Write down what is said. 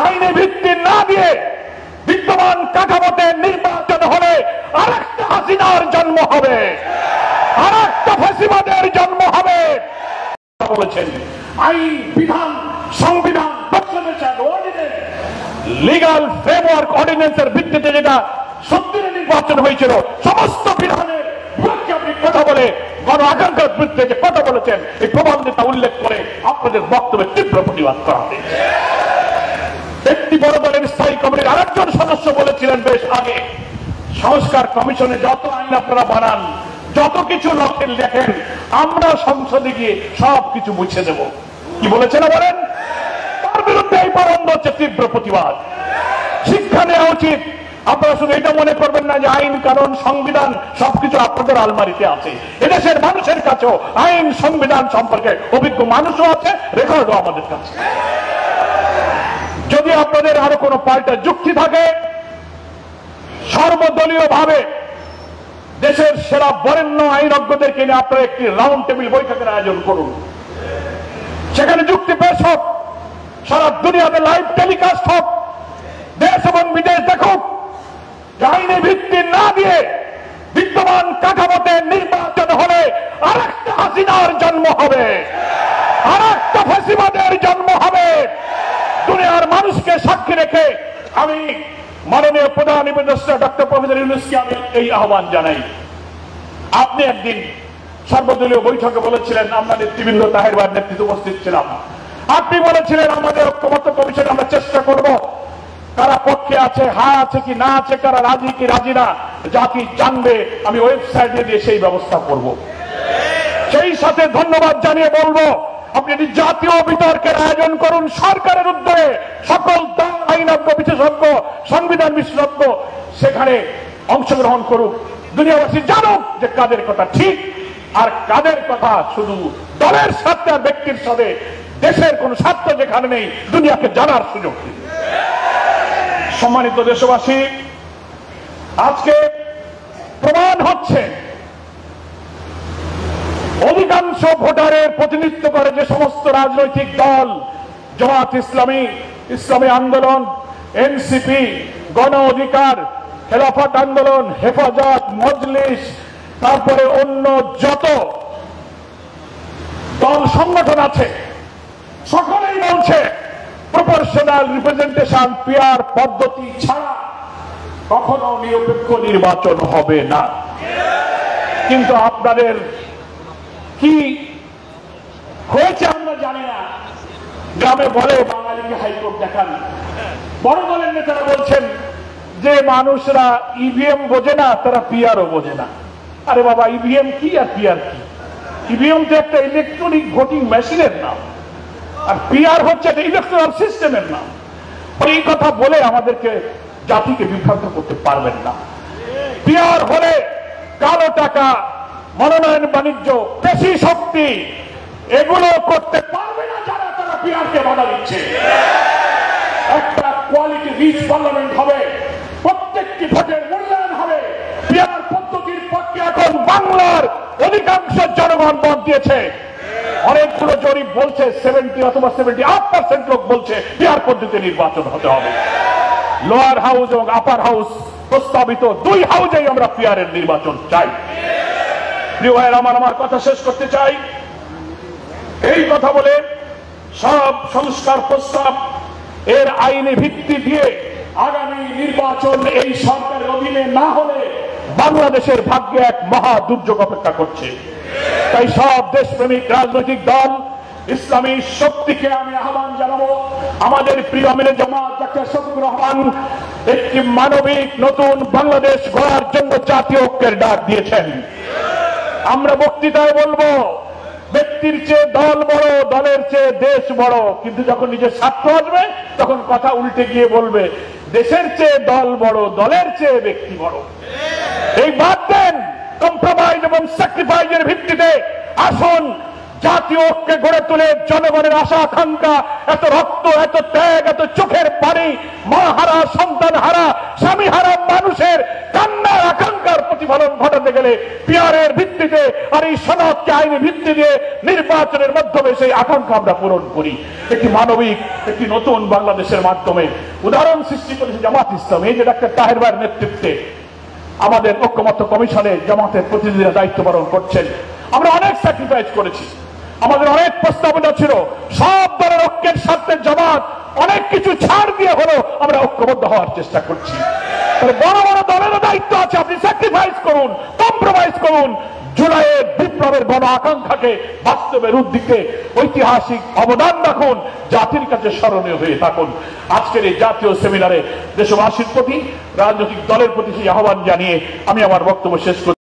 আইনি ভিত্তি না দিয়ে বিদ্যমান কাঠামোতে নির্বাচন হলে আরেকটা হাসিনার জন্ম হবে, আরেকটা ফ্যাসিবাদের জন্ম হবে বলেছেন। আইন, বিধান, সংবিধান, লিগাল ফ্রেমওয়ার্ক অর্ডিন্যান্সের ভিত্তিতে যেটা সত্যি নির্বাচন হয়েছিল, সমস্ত বিধানের বিপক্ষে আপনি কথা বলে গণ আকাঙ্ক্ষার বিরুদ্ধে যে কথা বলেছেন, এই প্রবন্ধটা উল্লেখ করে আপনাদের বক্তব্যের তীব্র প্রতিবাদ করা হয়েছে। একটি বড় দলের স্থায়ী কমিটির আরেকজন সদস্য বলেছিলেন বেশ আগে, সংস্কার কমিশনে যত আইন আপনারা বানান, যত কিছু লেখেন, আমরা সংসদে গিয়ে সবকিছু মুছে দেব। কি বলেছেন বলেন? তার বিরুদ্ধে এই প্রবন্ধ হচ্ছে তীব্র প্রতিবাদ। শিক্ষা নেওয়া উচিত। আপনারা শুধু এটা মনে করবেন না যে আইন, কানুন, সংবিধান সবকিছু আপনাদের আলমারিতে আছে। এদেশের মানুষের কাছেও আইন, সংবিধান সম্পর্কে অভিজ্ঞ মানুষও আছে, রেকর্ডও আমাদের কাছে। যদি আপনাদের আরো কোনো পাল্টা যুক্তি থাকে, সর্বদলীয় ভাবে দেশের সেরা বরেণ্য আইনজ্ঞদেরকে নিয়ে আপনারা একটি রাউন্ড টেবিল বৈঠকের আয়োজন করুন। সেখানে যুক্তি পেশ হোক, সারা দুনিয়াতে লাইভ টেলিকাস্ট হোক, দেশ এবং বিদেশ দেখুক আইনি ভিত্তি না দিয়ে বিদ্যমান কাঠামোতে নির্বাচন হলে আরেকটা হাসিনার জন্ম হবে, আরেকটা ফ্যাসিবাদের জন্ম হবে। দুনিয়ার মানুষকে সাক্ষী রেখে আমি মাননীয় প্রধান উপদেষ্টা ডক্টর প্রফেসর ইউনূসকে আমি এই আহ্বান জানাই। আপনি একদিন সর্বদলীয় বৈঠকে বলেছিলেন, আমরা নেতৃবৃন্দ তাহের ভাইয়ের নেতৃত্বে উপস্থিত ছিলাম, আপনি বলেছিলেন আমাদের ঐক্যমত্য কমিশনে আমরা চেষ্টা করব, কারা পক্ষে আছে, হা আছে কি না আছে, কারা রাজি কি রাজি না, জাতি জানবে, আমি ওয়েবসাইটে দিয়ে সেই ব্যবস্থা করব। সেই সাথে ধন্যবাদ জানিয়ে বলবো, আপনি একটি জাতীয় বিতর্কের আয়োজন করুন সরকারের উদ্যোগে, সকল দল, আইনজ্ঞ, বিশেষজ্ঞ, সংবিধান বিশেষজ্ঞ সেখানে অংশগ্রহণ করুক, দুনিয়াবাসী জানুক যে কাদের কথা ঠিক আর কাদের কথা শুধু দলের স্বার্থে আর ব্যক্তির সাথে, দেশের কোন স্বার্থ যেখানে নেই, দুনিয়াকে জানার সুযোগ দিন। সম্মানিত দেশবাসী, আজকে প্রমাণ হচ্ছে অধিকাংশ ভোটারের প্রতিনিধিত্ব করে যে সমস্ত রাজনৈতিক দল, জামাত ইসলামী, ইসলামী আন্দোলন, এনসিপি, গণ অধিকার, খেলাফত আন্দোলন, হেফাজত, মজলিস, তারপরে অন্য যত দল সংগঠন আছে, সকলেই বলছে প্রপোর্শনাল রিপ্রেজেন্টেশন, পিআর পদ্ধতি ছাড়া কখনো নিরপেক্ষ নির্বাচন হবে না। কিন্তু আপনাদের কি হয়েছে আমরা জানি না। গ্রামে বলে বাঙালিকে হাইকোর্ট দেখান। বড় দলের নেতারা বলছেন যে মানুষরা ইভিএম বোঝে না, তারা পিআরও বোঝে না। আরে বাবা, ইভিএম কি আর পিআর কি? ইভিএম তো একটা ইলেকট্রনিক ভোটিং মেশিনের নাম, আর পিআর হচ্ছে একটা ইলেকট্রাল সিস্টেমের নাম। এই কথা বলে আমাদেরকে, জাতিকে বিভ্রান্ত করতে পারবেন না। পিআর হলে কালো টাকা, মনোনয়ন বাণিজ্য, পেশি শক্তি, এগুলো করতে পারবে না যারা, তারা পিআরকে বাধা দিচ্ছে। একটা কোয়ালিটি রিচ পার্লামেন্ট হবে, প্রত্যেকটি ভোটের মূল্যায়ন হবে। পিআর পদ্ধতির পক্ষে এখন বাংলার অধিকাংশ জনগণ মত দিয়েছে। অনেকগুলো জরিপ বলছে 70 অথবা 78% লোক বলছে পিআর পদ্ধতি নির্বাচন হতে হবে। লোয়ার হাউস এবং আপার হাউস প্রস্তাবিত দুই হাউসেই আমরা পিআর এর নির্বাচন চাই। প্রিয় ভাইয়ের, আমার কথা শেষ করতে চাই এই কথা বলে, সব সংস্কার প্রস্তাব এর আইনি ভিত্তি দিয়ে আগামী নির্বাচন এই সরকারের অধীনে না হলে বাংলাদেশের ভাগ্যে এক মহা দুর্যোগ অপেক্ষা করছে। তাই সব দেশপ্রেমিক রাজনৈতিক দল, ইসলামী শক্তিকে আমি আহ্বান জানাবো, আমাদের প্রিয় আমিরে জামাত ডক্টর শফিকুর রহমান একটি মানবিক নতুন বাংলাদেশ গড়ার জন্য জাতীয় ঐক্যের ডাক দিয়েছেন। আমরা বক্তৃতায় বলবো ব্যক্তির চেয়ে দল বড়, দলের চেয়ে দেশ বড়, কিন্তু যখন নিজের স্বার্থ আসবে তখন কথা উল্টে গিয়ে বলবে দেশের চেয়ে দল বড়, দলের চেয়ে ব্যক্তি বড়। এই বাদ দেন, কম্প্রোমাইজ এবং স্যাক্রিফাইসের ভিত্তিতে আসুন জাতীয় ঐক্যে গড়ে তুলে জনগণের আশা আকাঙ্ক্ষা, এত রক্ত, এত ত্যাগ, এত চোখের পানি, মা হারা, সন্তান হারা, স্বামী হারা মানুষের কান্নার আকাঙ্ক্ষার প্রতিফলন ঘটাতে গেলে পিয়ারের ভিত্তিতে আর এই সনদকে আইনি ভিত্তি দিয়ে নির্বাচনের মাধ্যমে সেই আকাঙ্ক্ষা আমরা পূরণ করি। একটি মানবিক একটি নতুন বাংলাদেশের মাধ্যমে উদাহরণ সৃষ্টি করেছে জামাত ইসলাম। এই যে ডাক্তার তাহের ভাইয়ের নেতৃত্বে আমাদের ঐক্যমত্য কমিশনে জামাতের প্রতিনিধিরা দায়িত্ব পালন করছেন। আমরা অনেক স্যাক্রিফাইস করেছি, আমাদের অনেক প্রস্তাবনা ছিল, সব দলের ঐক্যের স্বার্থে জামাত অনেক কিছু ছাড় দিয়ে হলো আমরা ঐক্যবদ্ধ হওয়ার চেষ্টা করছি। বড় বড় দলেরও দায়িত্ব আছে, আপনি স্যাক্রিফাইস করুন, কম্প্রোমাইজ করুন, জুলাইয়ের বিপ্লবের গণ আকাঙ্ক্ষাকে বাস্তবে রূপ দিতে ঐতিহাসিক অবদান রাখুন, জাতির কাছে স্মরণীয় হয়ে থাকুন। আজকের এই জাতীয় সেমিনারে দেশবাসীর প্রতি, রাজনৈতিক দলের প্রতি সেই আহ্বান জানিয়ে আমি আমার বক্তব্য শেষ করছি।